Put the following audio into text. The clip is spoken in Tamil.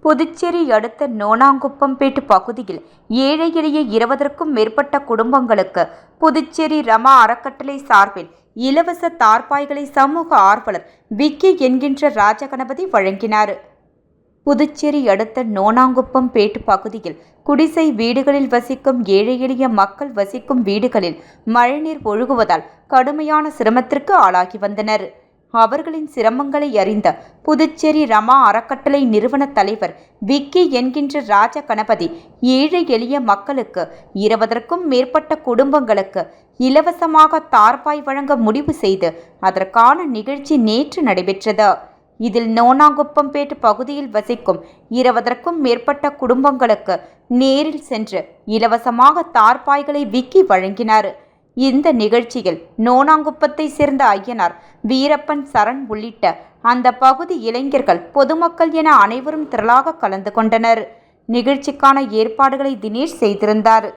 புதுச்சேரி அடுத்த நோனாங்குப்பம்பேட்டு பகுதியில் ஏழை எளிய 20க்கும் மேற்பட்ட குடும்பங்களுக்கு புதுச்சேரி ரமா அறக்கட்டளை சார்பில் இலவச தார்பாய்களை சமூக ஆர்வலர் விக்கி என்கின்ற ராஜகணபதி வழங்கினார். புதுச்சேரி அடுத்த நோனாங்குப்பம்பேட்டு பகுதியில் குடிசை வீடுகளில் வசிக்கும் ஏழை எளிய மக்கள் வசிக்கும் வீடுகளில் மழைநீர் ஒழுகுவதால் கடுமையான சிரமத்திற்கு ஆளாகி வந்தனர். அவர்களின் சிரமங்களை அறிந்த புதுச்சேரி ரமா அறக்கட்டளை நிறுவன தலைவர் விக்கி என்கின்ற ராஜ கணபதி ஏழை எளிய மக்களுக்கு 20க்கும் மேற்பட்ட குடும்பங்களுக்கு இலவசமாக தார்பாய் வழங்க முடிவு செய்து அதற்கான நிகழ்ச்சி நேற்று நடைபெற்றது. இதில் நோனாங்குப்பம்பேட்டு பகுதியில் வசிக்கும் 20க்கும் மேற்பட்ட குடும்பங்களுக்கு நேரில் சென்று இலவசமாக தார்பாய்களை விக்கி வழங்கினார். இந்த நிகழ்ச்சியில் நோனாங்குப்பத்தை சேர்ந்த ஐயனார், வீரப்பன், சரண் உள்ளிட்ட அந்த பகுதி இளைஞர்கள், பொதுமக்கள் என அனைவரும் திரளாக கலந்து கொண்டனர். நிகழ்ச்சிக்கான ஏற்பாடுகளை தினேஷ் செய்திருந்தார்.